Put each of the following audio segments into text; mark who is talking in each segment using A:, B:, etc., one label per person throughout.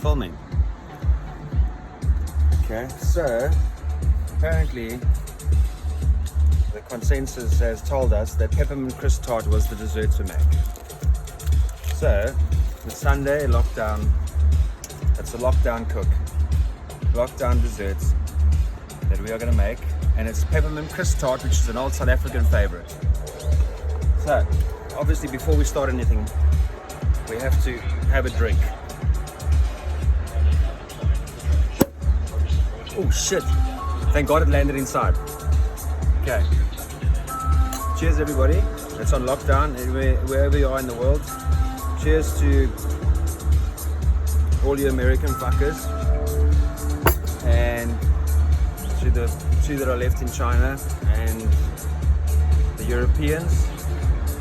A: filming. Okay, so apparently the consensus has told us that Peppermint Crisp Tart was the dessert to make. So the Sunday lockdown, it's a lockdown cook, lockdown desserts that we are going to make, and it's Peppermint Crisp Tart, which is an old South African favorite. So obviously before we start anything, we have to have a drink. Oh shit, thank God it landed inside. Okay, cheers everybody. It's on lockdown wherever you are in the world. Cheers to all you American fuckers and to the two that are left in China and the Europeans.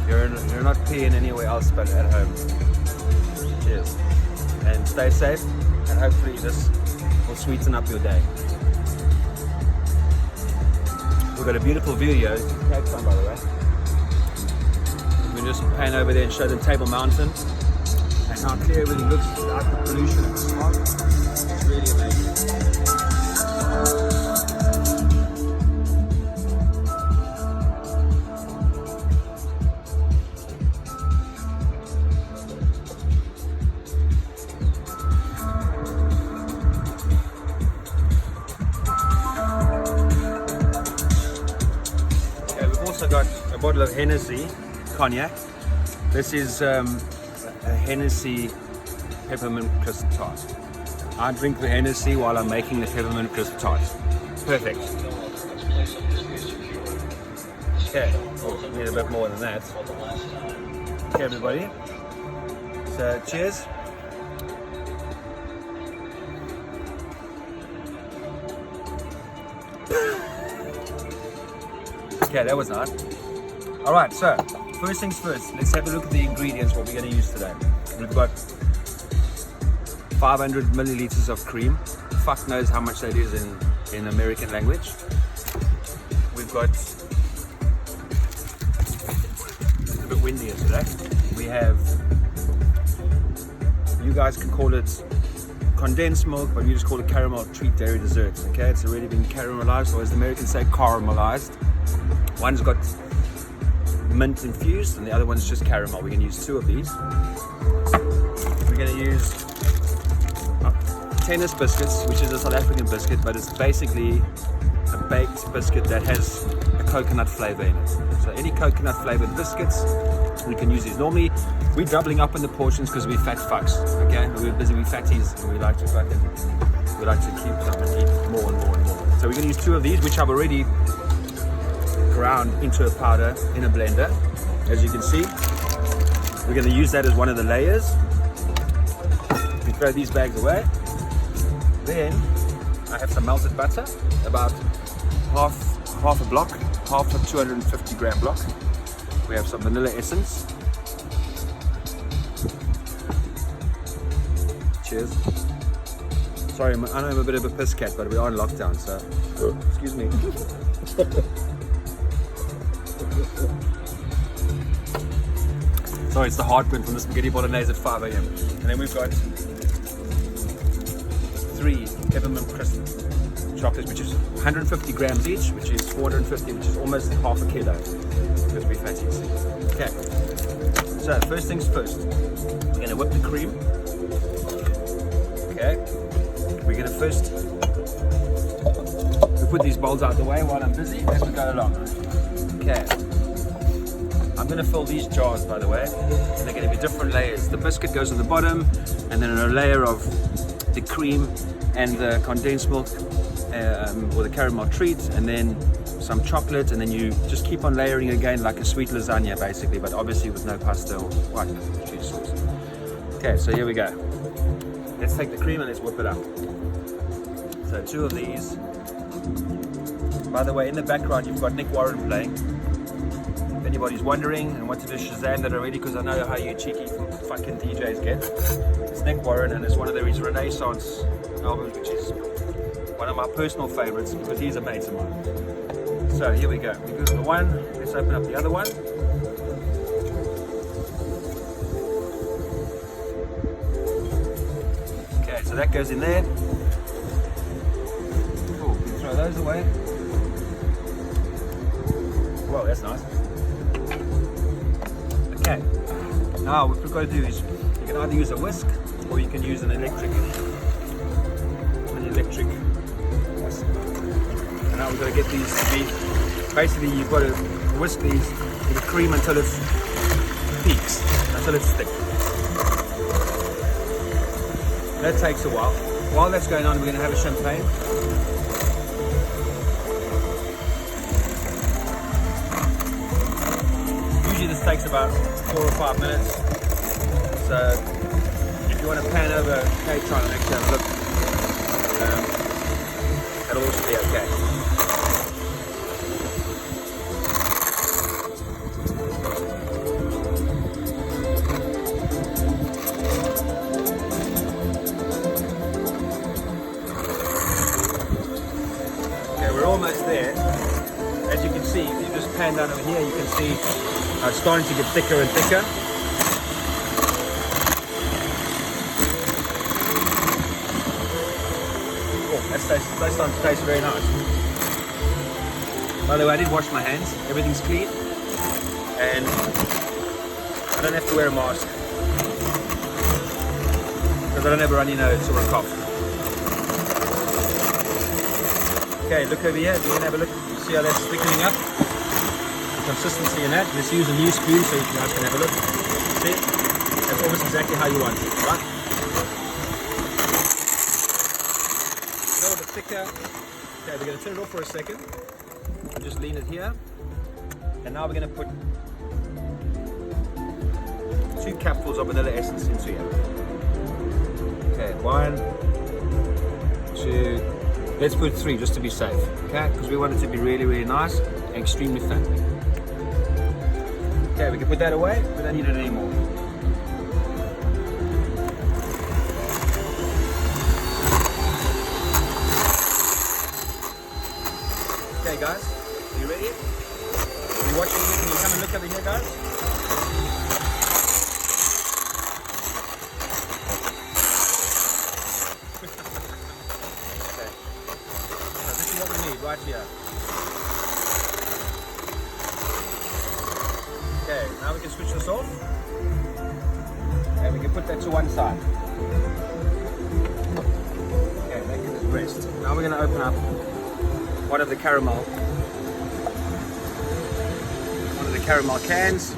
A: You're not peeing anywhere else but at home. Cheers and stay safe, and hopefully this will sweeten up your day. We've got a beautiful view here. It's Cape Town, by the way. We can just pan over there and show them Table Mountain and how clear everything looks without the pollution and the smog. It's really amazing. Got a bottle of Hennessy cognac. This is a Hennessy Peppermint Crisp Tart. I drink the Hennessy while I'm making the Peppermint Crisp Tart. Perfect. Okay, oh, need a bit more than that. Okay everybody, so cheers. Okay, that was nice. Alright, so first things first, let's have a look at the ingredients, what we're going to use today. We've got 500 milliliters of cream. Fuck knows how much that is in American language. We've got, it's a bit windy here today. We have, you guys can call it condensed milk, but we just call it caramel treat dairy desserts. Okay, it's already been caramelized, or as the Americans say, caramelized. One's got mint infused and the other one's just caramel. We're going to use two of these. We're going to use tennis biscuits, which is a South African biscuit, but it's basically a baked biscuit that has a coconut flavor in it. So any coconut flavored biscuits, we can use these. Normally, we're doubling up on the portions because we're fat fucks, okay? We're busy, we're fatties, and we like to keep some and eat more and more and more. So we're going to use two of these, which I've already ground into a powder in a blender. As you can see, we're going to use that as one of the layers. We throw these bags away. Then I have some melted butter, about half a block, half a 250 gram block. We have some vanilla essence. Cheers. Sorry, I know I'm a bit of a piss cat, but we are in lockdown, so excuse me. Sorry, it's the heartburn from the spaghetti bolognese at 5 a.m. And then we've got 3 Peppermint Crisp chocolates, which is 150 grams each, which is 450, which is almost half a kilo, because we're fatties. Okay, so first things first, we're going to whip the cream. Okay, we're going to first put these bowls out of the way while I'm busy as we go along. Okay, I'm going to fill these jars, by the way, and they're going to be different layers. The biscuit goes on the bottom, and then a layer of the cream and the condensed milk or the caramel treat, and then some chocolate, and then you just keep on layering again like a sweet lasagna basically, but obviously with no pasta or white cheese sauce. Okay, so here we go. Let's take the cream and let's whip it up. So 2 of these. By the way, in the background you've got Nick Warren playing. If anybody's wondering and wanted to Shazam that already, because I know how you cheeky fucking DJs get. It's Nick Warren, and it's one of his Renaissance albums, which is one of my personal favorites because he's a mate of mine. So here we go. We got the one. Let's open up the other one. So that goes in there. Cool, we can throw those away. Whoa, that's nice. Okay, now what we've got to do is you can either use a whisk or you can use an electric. And now we've got to get these to be, basically you've got to whisk these with the cream until it peaks, until it's thick. That takes a while. While that's going on, we're going to have a champagne. Usually this takes about 4 or 5 minutes. So if you want to pan over cake, try and actually have a look. That'll also be okay. Okay, we're almost there. As you can see, if you just pan down over here, you can see it's starting to get thicker and thicker. That's starting to taste very nice. By the way, I did wash my hands. Everything's clean. And I don't have to wear a mask. Because I don't ever run any nose or a cough. Okay, look over here. You can have a look. You see how that's thickening up? The consistency in that. Let's use a new spoon so you guys can have a look. See? That's almost exactly how you want it, right? Thicker. Okay, we're going to turn it off for a second and just lean it here, and now we're going to put 2 capfuls of vanilla essence into here. Okay, 1, 2, let's put 3 just to be safe, okay, because we want it to be really, really nice and extremely fat. Okay, we can put that away. We don't need it anymore. Okay guys, are you ready? Are you watching me? Can you come and look over here, guys? Okay. So this is what we need right here. Okay, now we can switch this off. And we can put that to one side. Okay, that can just rest. Now we're going to open up one of the caramel cans,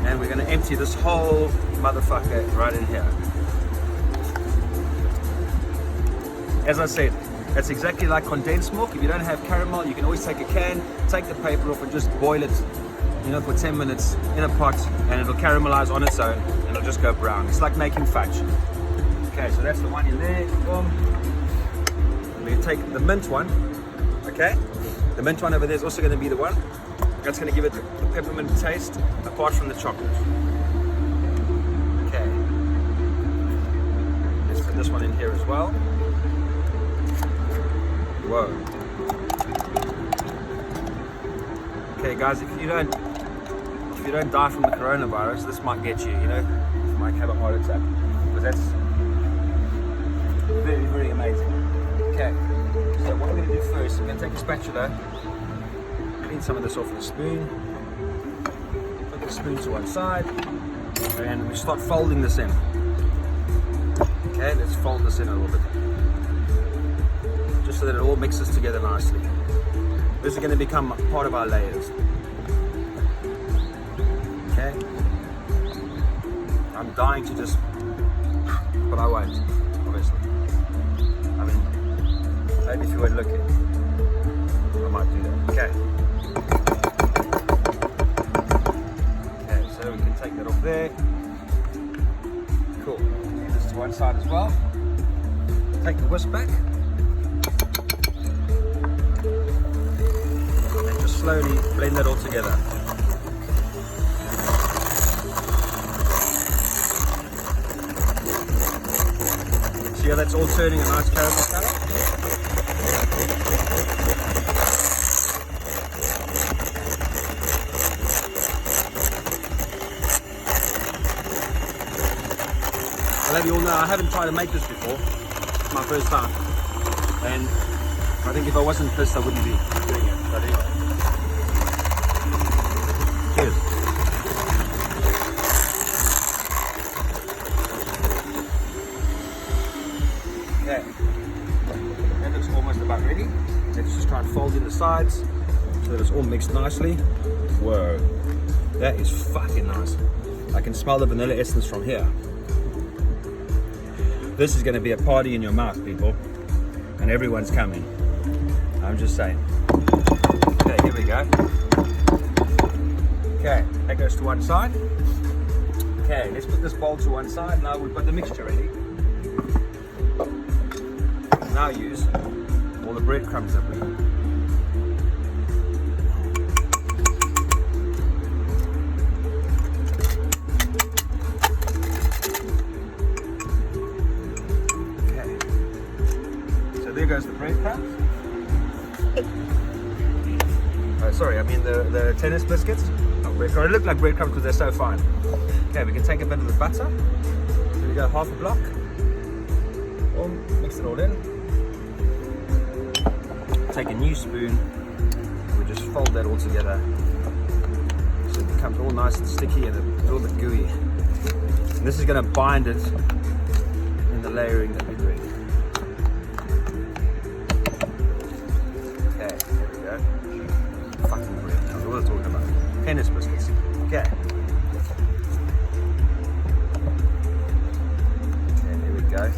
A: and we're going to empty this whole motherfucker right in here. As I said, that's exactly like condensed milk. If you don't have caramel, you can always take a can, take the paper off and just boil it, you know, for 10 minutes in a pot, and it'll caramelize on its own and it'll just go brown. It's like making fudge. Okay, so that's the one in there. Boom. We take the mint one, okay? The mint one over there is also going to be the one that's going to give it the peppermint taste apart from the chocolate. Okay. Let's put this one in here as well. Whoa. Okay guys, if you don't die from the coronavirus, this might get you, you know? You might have a heart attack. Because that's very, very amazing. Okay, so what we're going to do first, we're going to take a spatula, clean some of this off with a spoon, put the spoon to one side, and we start folding this in. Okay, let's fold this in a little bit, just so that it all mixes together nicely. This is going to become part of our layers. Okay, I'm dying to just, but I won't, obviously. I mean, maybe if you weren't looking, I might do that. Okay. Okay, so we can take that off there. Cool. Leave this to one side as well. Take the whisk back. And just slowly blend that all together. See how that's all turning a nice caramel color? I'll let you all know, I haven't tried to make this before. It's my first time. And I think if I wasn't pissed, I wouldn't be doing it. But anyway. Cheers. Okay. That looks almost about ready. Let's just try and fold in the sides so that it's all mixed nicely. Whoa. That is fucking nice. I can smell the vanilla essence from here. This is going to be a party in your mouth, people. And everyone's coming. I'm just saying. Okay, here we go. Okay, that goes to one side. Okay, let's put this bowl to one side. Now we've got the mixture ready. Now use all the breadcrumbs that we there goes the breadcrumbs. Sorry, I mean the tennis biscuits. Not breadcrumbs. They look like breadcrumbs because they're so fine. Okay, we can take a bit of the butter. Here we go, half a block. Boom, mix it all in. Take a new spoon. We just fold that all together so it becomes all nice and sticky and a little bit gooey. And this is going to bind it in the layering that we're doing. Fucking bread. That's what we're talking about. Tennis biscuits. Okay. And here we go.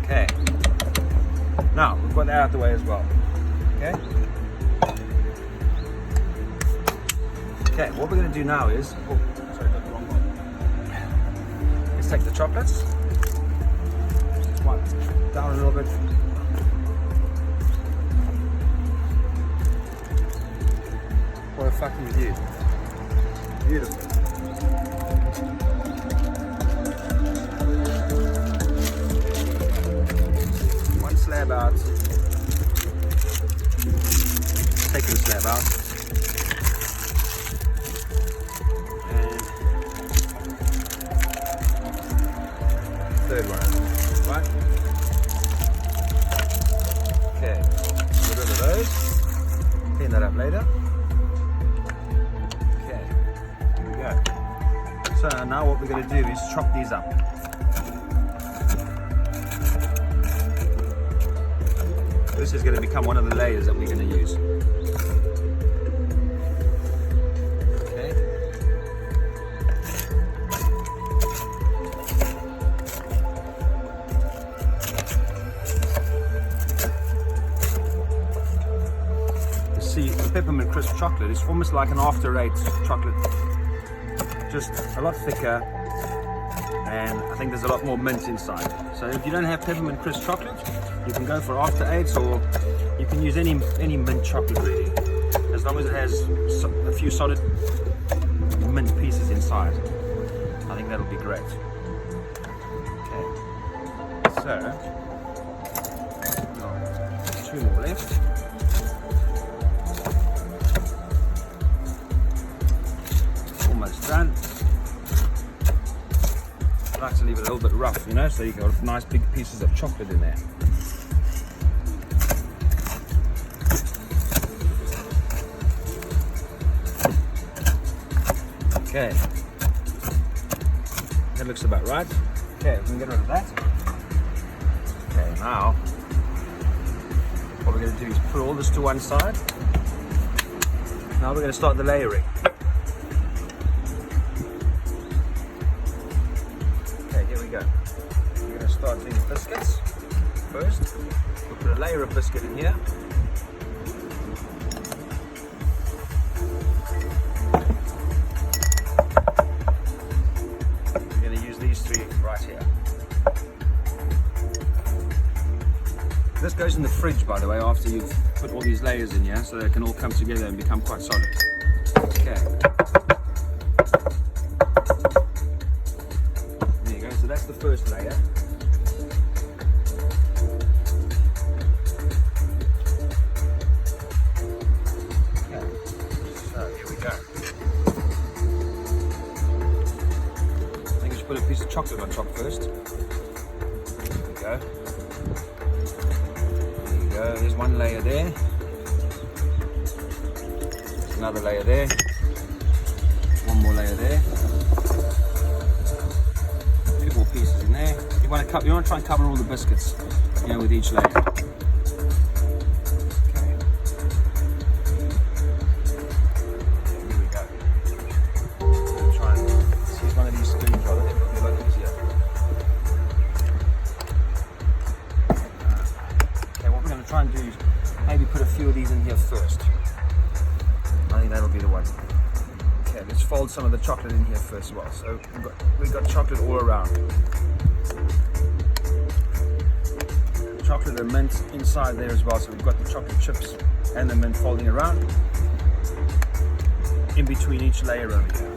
A: Okay. Now we've got that out of the way as well. Okay. Okay, what we're going to do now is, sorry, got the wrong one. Let's take the chocolates, just wipe it down a little bit. What a fucking view. Beautiful. One slab out. Second slab out. Third one, right? Okay, get rid of those. Clean that up later. Okay, here we go. So now what we're going to do is chop these up. This is going to become one of the layers that we're going to use. See, the peppermint crisp chocolate is almost like an after eight chocolate, just a lot thicker, and I think there's a lot more mint inside. So if you don't have peppermint crisp chocolate, you can go for after eights, or you can use any mint chocolate really, as long as it has a few solid mint pieces inside. I think that'll be great. Okay, so two more left. Done. I like to leave it a little bit rough, you know, so you got nice big pieces of chocolate in there. Okay, that looks about right. Okay, we can get rid of that. Okay, now what we're going to do is put all this to one side. Now we're going to start the layering. We're going to start doing the biscuits first. We'll put a layer of biscuit in here. We're going to use these three right here. This goes in the fridge, by the way, after you've put all these layers in here, so they can all come together and become quite solid. Okay. There you go, so that's the first layer. just put a piece of chocolate on top first. There we go. There you go. There's one layer there. There's another layer there. One more layer there. A few more pieces in there. You want to try and cover all the biscuits, you know, with each layer. Try and do is maybe put a few of these in here first. I think that'll be the one. Okay, let's fold some of the chocolate in here first as well. So we've got chocolate all around. Chocolate and mint inside there as well. So we've got the chocolate chips and the mint folding around in between each layer over here.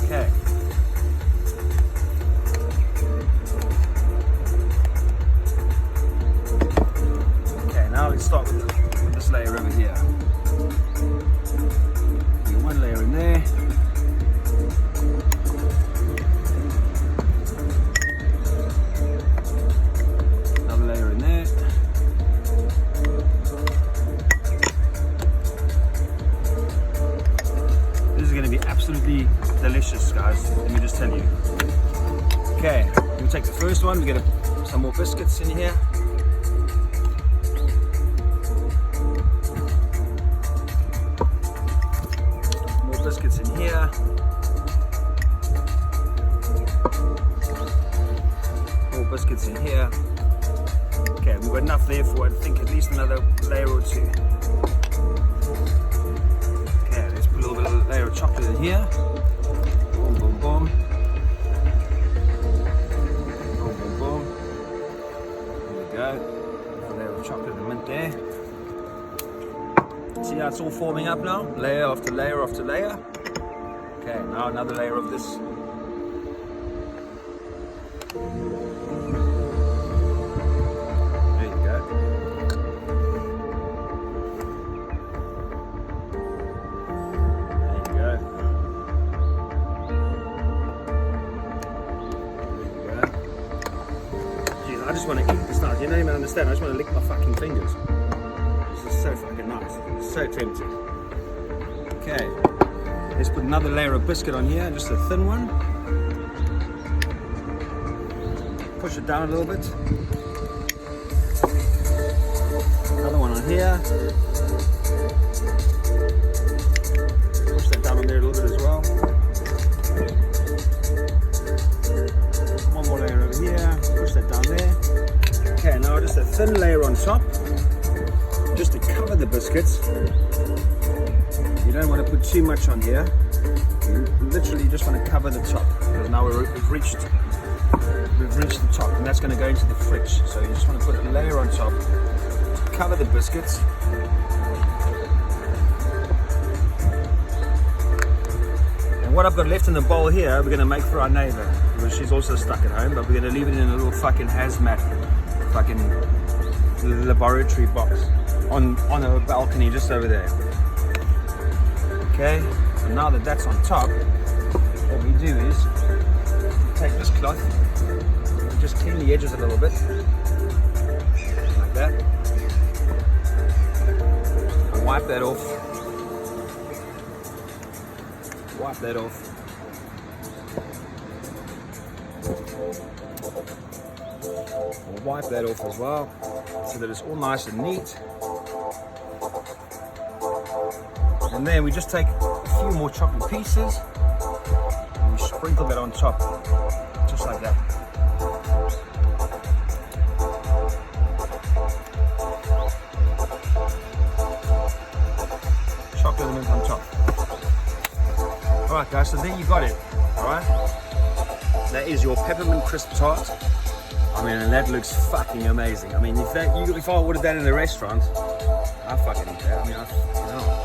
A: Okay. Now let's start with this layer over here. Get one layer in there. Another layer in there. This is going to be absolutely delicious, guys. Let me just tell you. Okay, we'll take the first one. We get some more biscuits in here. Biscuits in here. More biscuits in here. Okay, we've got enough there for I think at least another layer or two. Okay, let's put a little bit of a layer of chocolate in here. Boom, boom, boom. Boom, boom, boom. There we go. Another layer of chocolate and mint there. See how it's all forming up now? Layer after layer after layer. Okay, now another layer of this. There you go. There you go. There you go. Jeez, I just want to eat this now. Do you not even understand? I just want to lick my fucking fingers. This is so fucking nice. It's so tempting. Okay, let's put another layer of biscuit on here, just a thin one. Push it down a little bit. Another one on here. Push that down on there a little bit as well. One more layer over here. Push that down there. Okay, now just a thin layer on top, just to cover the biscuits. You don't want to put too much on here. You literally just want to cover the top, because now we've reached the top, and that's going to go into the fridge. So you just want to put a layer on top to cover the biscuits. And what I've got left in the bowl here, we're going to make for our neighbor, because she's also stuck at home, but we're going to leave it in a little fucking hazmat fucking laboratory box on a balcony just over there. Okay, so now that that's on top, what we do is take this cloth and just clean the edges a little bit, like that, and wipe that off. Wipe that off. We'll wipe that off as well, so that it's all nice and neat. And then we just take a few more chocolate pieces and we sprinkle that on top, just like that. Chocolate and mint on top. Alright guys, so there you got it. Alright? That is your peppermint crisp tart. I mean, and that looks fucking amazing. I mean, if I ordered that in a restaurant, I fucking eat that. I mean, you know.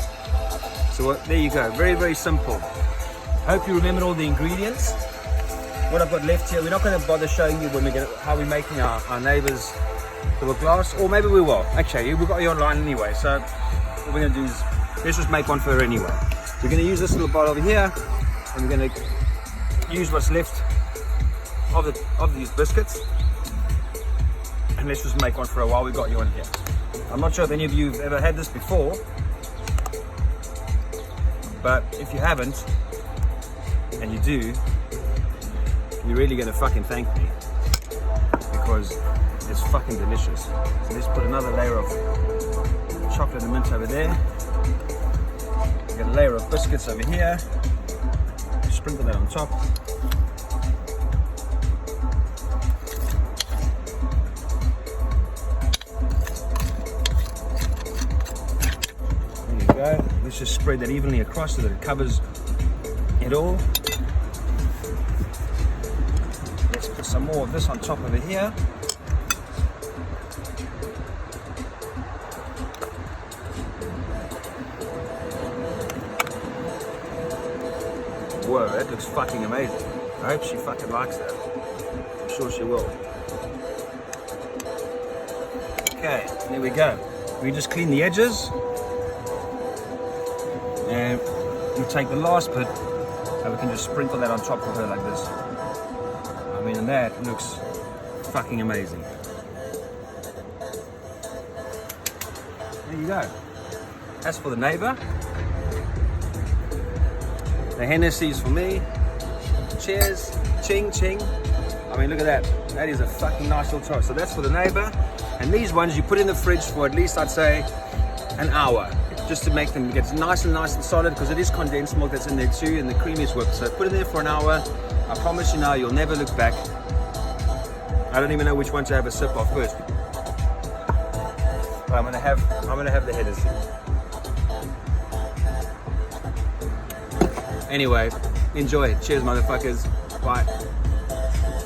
A: So there you go, very, very simple. Hope you remembered all the ingredients. What I've got left here, we're not going to bother showing you how we're making our neighbour's little glass, or maybe we will. Actually, we've got you online anyway, so what we're going to do is, let's just make one for her anyway. We're going to use this little bowl over here, and we're going to use what's left of these biscuits. And let's just make one for a while. We got you on here. I'm not sure if any of you have ever had this before, but if you haven't, and you do, you're really going to fucking thank me, because it's fucking delicious. So let's put another layer of chocolate and mint over there. Get a layer of biscuits over here. Sprinkle that on top. There you go. Let's just spread that evenly across so that it covers it all. Let's put some more of this on top over here. Whoa, that looks fucking amazing. I hope she fucking likes that. I'm sure she will. Okay, there we go. We just clean the edges. And we take the last bit and we can just sprinkle that on top of her like this. I mean, and that looks fucking amazing. There you go. That's for the neighbor. The Hennessy's for me. Cheers. Ching, ching. I mean, look at that. That is a fucking nice little toast. So that's for the neighbor. And these ones you put in the fridge for at least, I'd say, an hour. Just to make them get nice and solid, because it is condensed milk that's in there too, and the cream is whipped. So put it in there for an hour. I promise you now, you'll never look back. I don't even know which one to have a sip of first. But I'm gonna have the Hennessy. Anyway, enjoy. Cheers, motherfuckers. Bye.